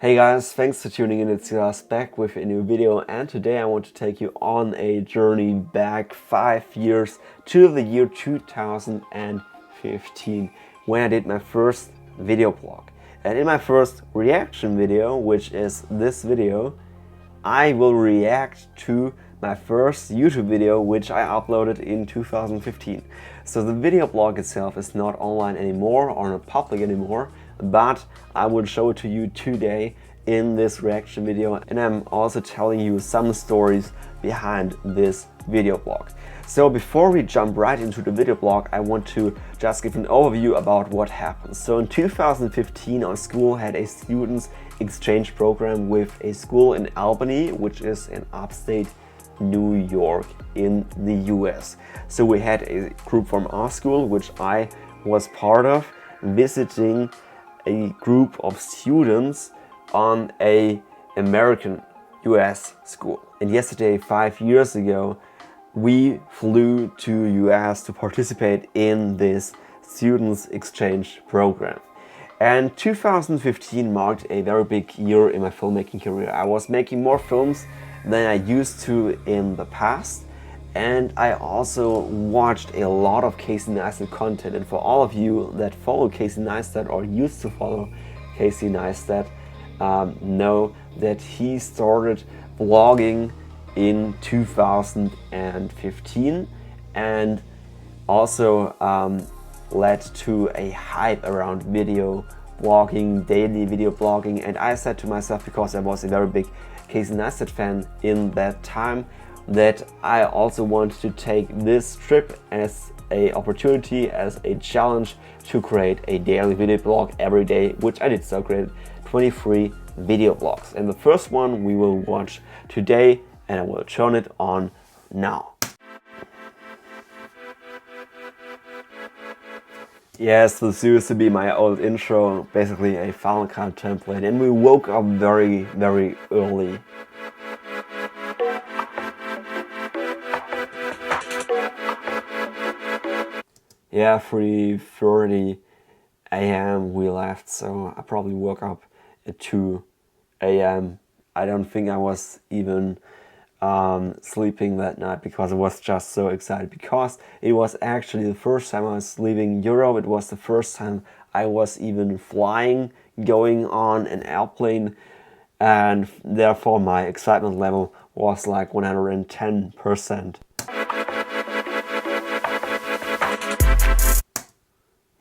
Hey guys, thanks for tuning in. It's Silas back with a new video, and today I want to take you on a journey back 5 years to the year 2015 when I did my first video blog. And in my first reaction video, which is this video, I will react to my first YouTube video which I uploaded in 2015. So the video blog itself is not online anymore or not public anymore, but I will show it to you today in this reaction video, and I'm also telling you some stories behind this video blog. So before we jump right into the video blog, I want to just give an overview about what happened. So in 2015 our school had a students exchange program with a school in Albany, which is in upstate New York in the US. So we had a group from our school, which I was part of, visiting a group of students on a American US school. And yesterday, 5 years ago, we flew to US to participate in this students exchange program. And 2015 marked a very big year in my filmmaking career. I was making more films than I used to in the past, and I also watched a lot of Casey Neistat content. And for all of you that follow Casey Neistat or used to follow Casey Neistat, know that he started vlogging in 2015 and also led to a hype around video blogging, daily video blogging. And I said to myself, because I was a very big Casey Neistat fan in that time, that I also wanted to take this trip as an opportunity, as a challenge to create a daily video blog every day, which I did. So I created 23 video blogs, and the first one we will watch today, and I will turn it on now. Yes, this used to be my old intro, basically a Final Cut template, and we woke up very early. Yeah, 3:30 a.m. we left, so I probably woke up at 2 a.m. I don't think I was even sleeping that night, because I was just so excited, because it was actually the first time I was leaving Europe. It was the first time I was even flying, going on an airplane, and therefore my excitement level was like 110%.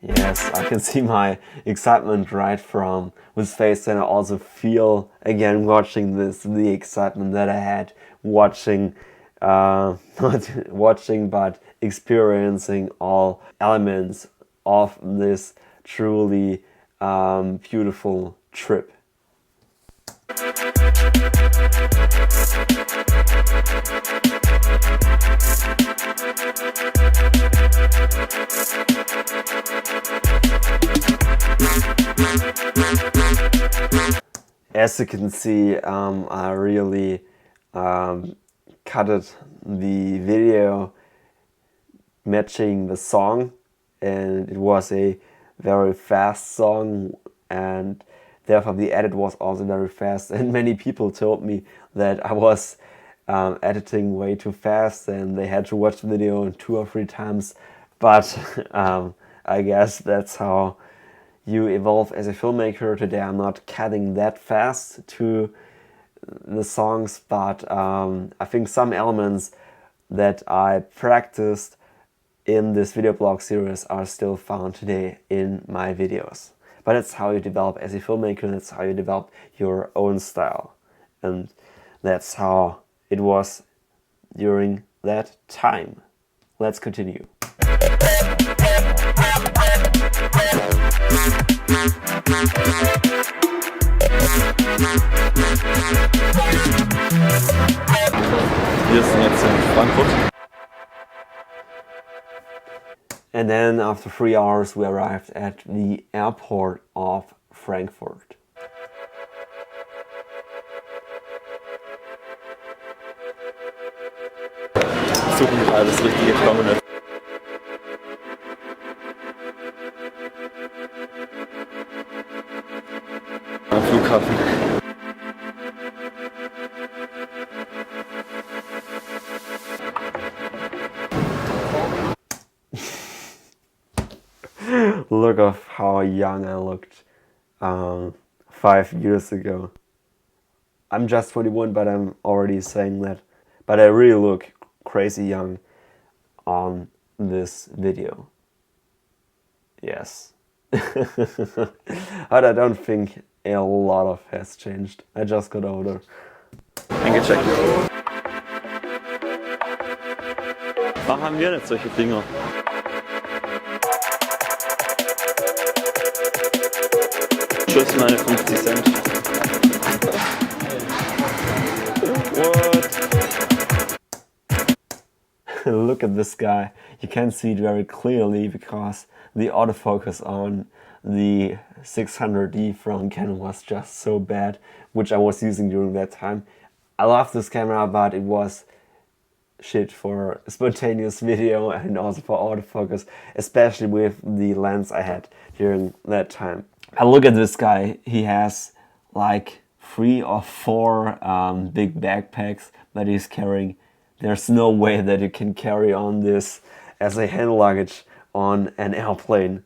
Yes, I can see my excitement right from his face, and I also feel again watching this the excitement that I had watching, not watching but experiencing all elements of this truly beautiful trip. As you can see, I really cutted the video matching the song, and it was a very fast song, and therefore the edit was also very fast. And many people told me that I was editing way too fast, and they had to watch the video 2 or 3 times. But I guess that's how you evolve as a filmmaker. Today I'm not cutting that fast to the songs, but I think some elements that I practiced in this video blog series are still found today in my videos. But that's how you develop as a filmmaker, that's how you develop your own style. And that's how it was during that time. Let's continue. Wir sind jetzt in Frankfurt. And then after 3 hours we arrived at the airport of Frankfurt. Suchen nicht alles richtige Terminal. Am Flughafen. look of how young I looked 5 years ago. I'm just 21, but I'm already saying that. But I really look crazy young on this video. Yes. But I don't think a lot has changed. I just got older. Eingecheckt. Warum haben wir nicht solche Dinger? Tschüss, meine 50 Cent. What? Look at this guy. You can see it very clearly because the autofocus on the 600D from Canon was just so bad, which I was using during that time. I love this camera, but it was shit for spontaneous video and also for autofocus, especially with the lens I had during that time. I look at this guy. He has like 3 or 4 big backpacks that he's carrying. There's no way that you can carry on this as a hand luggage on an airplane.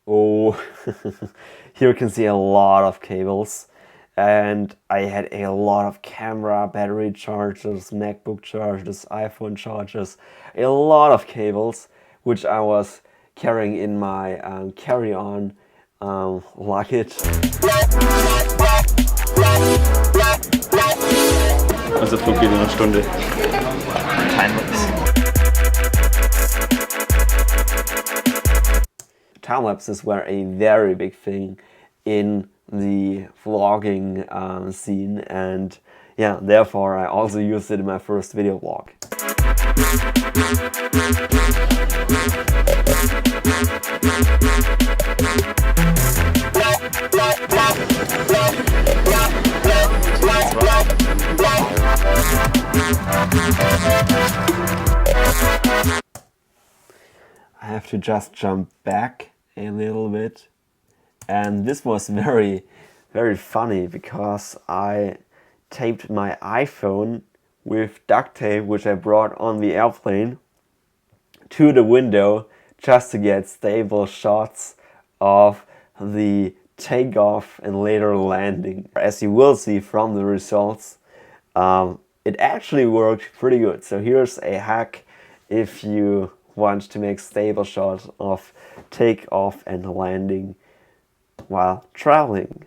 Oh, here you can see a lot of cables, and I had a lot of camera, battery chargers, MacBook chargers, iPhone chargers, a lot of cables, which I was carrying in my carry-on luggage. Also Flug geht in einer Stunde. Timelapse. Time-lapses were a very big thing in the vlogging scene, and yeah, therefore I also used it in my first video vlog. I have to just jump back a little bit, and this was very funny because I taped my iPhone with duct tape, which I brought on the airplane, to the window just to get stable shots of the takeoff and later landing. As you will see from the results, it actually worked pretty good. So here's a hack if you want to make stable shots of takeoff and landing while traveling.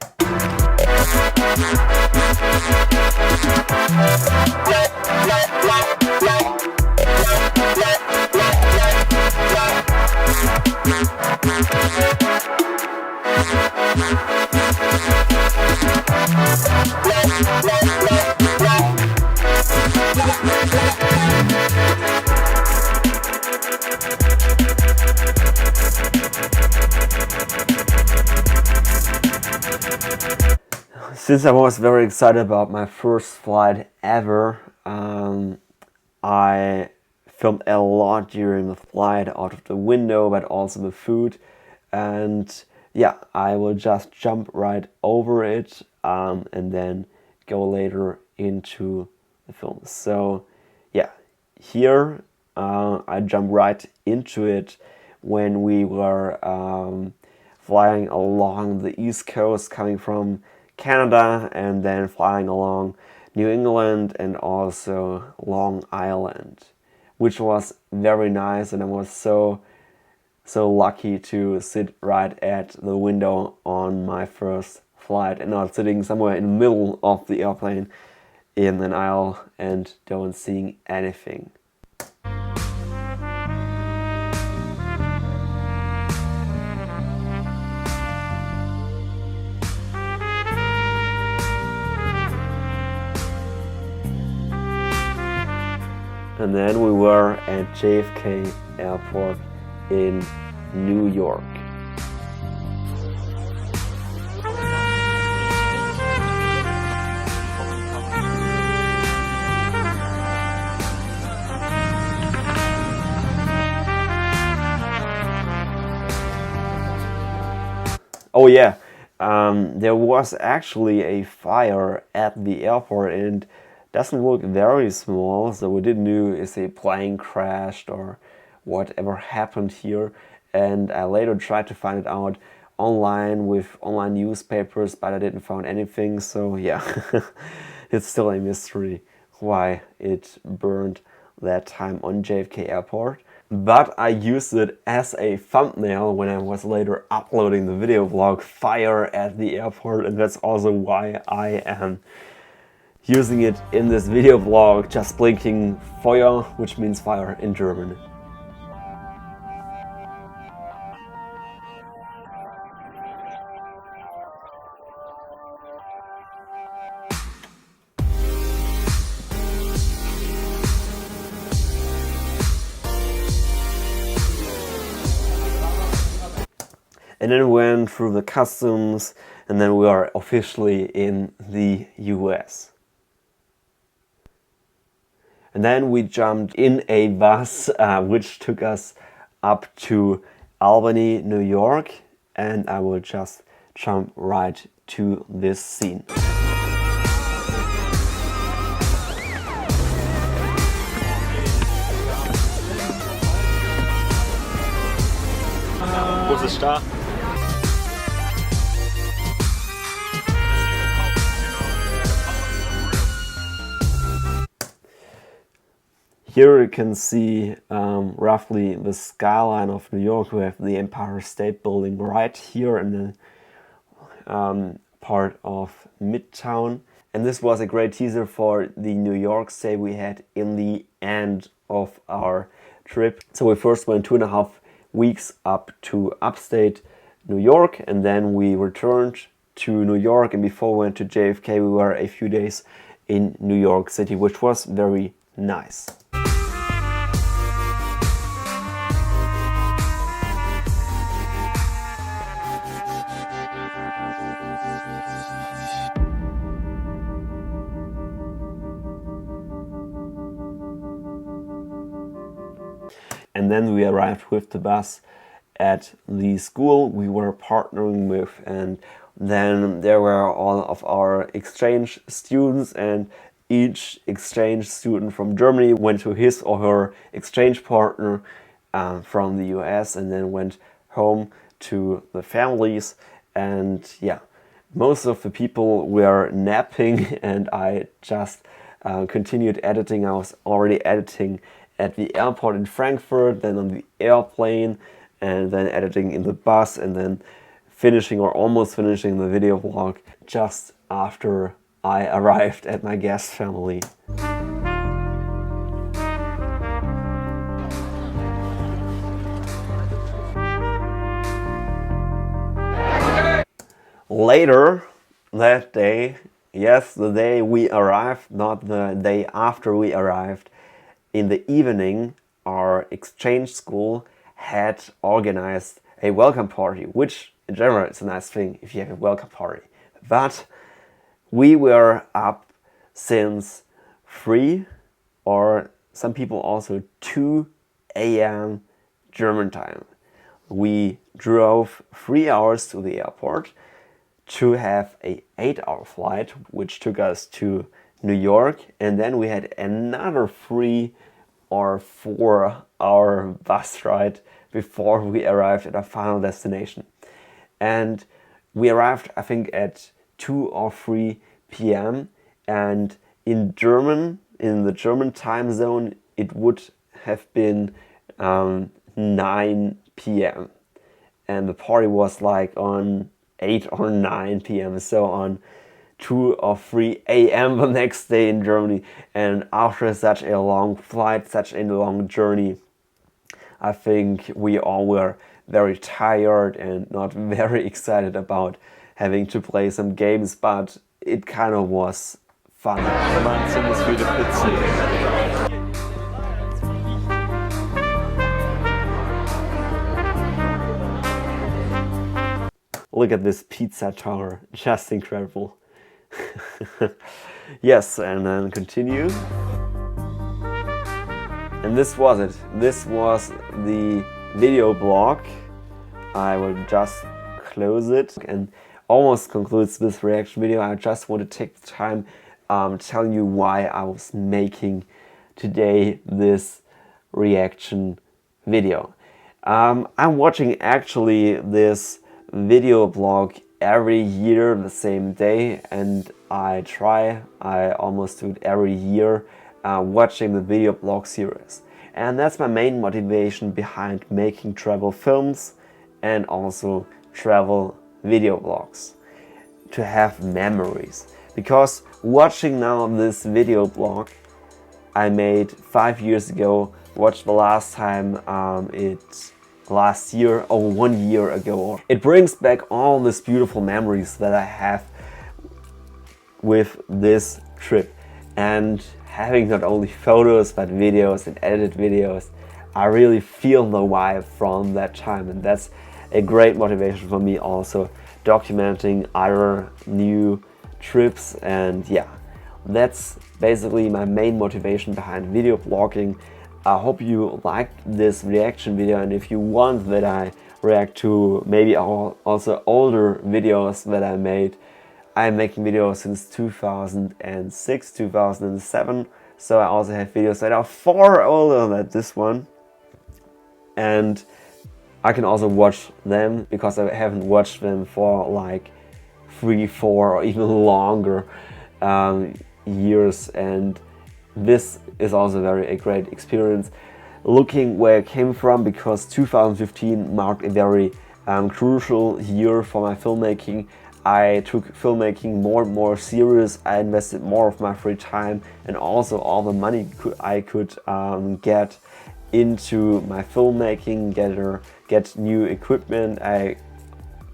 Since I was very excited about my first flight ever, I filmed a lot during the flight out of the window, but also the food. And yeah, I will just jump right over it and then go later into the film. So yeah, here I jump right into it when we were flying along the East Coast, coming from Canada and then flying along New England and also Long Island, which was very nice, and I was so lucky to sit right at the window on my first flight and not sitting somewhere in the middle of the airplane in an aisle and don't seeing anything. And then we were at JFK Airport in New York. Oh yeah, there was actually a fire at the airport, and it doesn't look very small, so we didn't know if a plane crashed or whatever happened here. And I later tried to find it out online with online newspapers, but I didn't find anything. So yeah, it's still a mystery why it burned that time on JFK Airport. But I used it as a thumbnail when I was later uploading the video vlog Fire at the Airport, and that's also why I am using it in this video vlog, just blinking Feuer, which means fire in German. And then we went through the customs, and then we are officially in the US. And then we jumped in a bus, which took us up to Albany, New York, and I will just jump right to this scene. Bus ist da. Here you can see roughly the skyline of New York. We have the Empire State Building right here in the part of Midtown. And this was a great teaser for the New York stay we had in the end of our trip. So we first went 2.5 weeks up to upstate New York, and then we returned to New York, and before we went to JFK we were a few days in New York City, which was very nice. And then we arrived with the bus at the school we were partnering with, and then there were all of our exchange students, and each exchange student from Germany went to his or her exchange partner from the US, and then went home to the families. And yeah, most of the people were napping, and I just continued editing. I was already editing at the airport in Frankfurt, then on the airplane, and then editing in the bus, and then finishing or almost finishing the video vlog just after I arrived at my guest family. Later that day, yes, the day we arrived, not the day after we arrived, in the evening, our exchange school had organized a welcome party, which in general is a nice thing if you have a welcome party. But we were up since 3, or some people also 2 a.m. German time. We drove 3 hours to the airport to have a 8-hour flight, which took us to New York, and then we had another 3 or 4-hour bus ride before we arrived at our final destination. And we arrived, I think, at 2 or 3 p.m. and in the German time zone, it would have been 9 p.m. and the party was like on 8 or 9 p.m. so on 2 or 3 a.m. the next day in Germany. And after such a long flight, such a long journey, I think we all were very tired and not very excited about having to play some games, but it kind of was fun. Look at this pizza tower, just incredible. Yes, and then continue. And this was it. This was the video blog. I will just close it. And almost concludes this reaction video. I just want to take the time telling you why I was making today this reaction video. I'm watching actually this video blog every year the same day, and I almost do it every year, watching the video blog series. And that's my main motivation behind making travel films and also travel video blogs, to have memories. Because watching now this video blog I made 5 years ago, watched the last time last year or 1 year ago, it brings back all these beautiful memories that I have with this trip. And having not only photos but videos and edited videos, I really feel the vibe from that time, and that's a great motivation for me also documenting other new trips. And yeah, that's basically my main motivation behind video blogging. I hope you liked this reaction video, and if you want that I react to maybe also older videos that I made, I'm making videos since 2006, 2007, so I also have videos that are far older than this one, and I can also watch them because I haven't watched them for like 3, 4 or even longer years, and this is also a great experience looking where I came from, because 2015 marked a very crucial year for my filmmaking. I took filmmaking more and more serious. I invested more of my free time and also all the money I could get into my filmmaking, get new equipment. I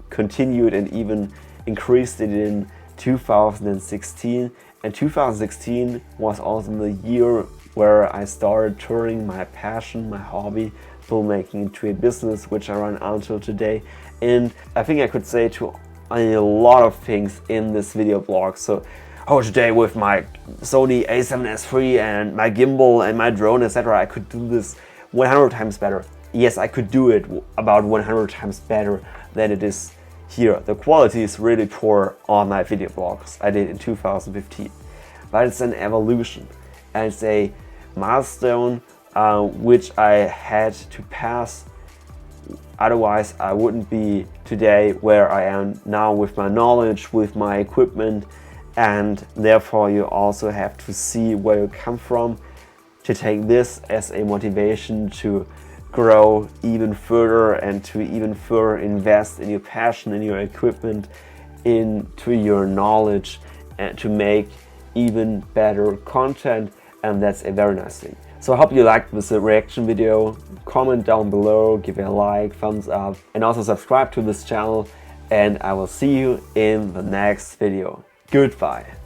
continued and even increased it in 2016, and 2016 was also the year where I started turning my passion, my hobby, filmmaking, into a business which I run until today. And I think I could say to a lot of things in this video blog. So, today with my Sony a7S III and my gimbal and my drone, etc., I could do this 100 times better. Yes, I could do it about 100 times better than it is here. The quality is really poor on my video blogs I did in 2015, but it's an evolution, and it's a milestone which I had to pass. Otherwise I wouldn't be today where I am now with my knowledge, with my equipment, and therefore you also have to see where you come from to take this as a motivation to grow even further and to even further invest in your passion, in your equipment, into your knowledge, and to make even better content. And that's a very nice thing. So I hope you liked this reaction video. Comment down below, give it a like, thumbs up, and also subscribe to this channel, and I will see you in the next video. Goodbye.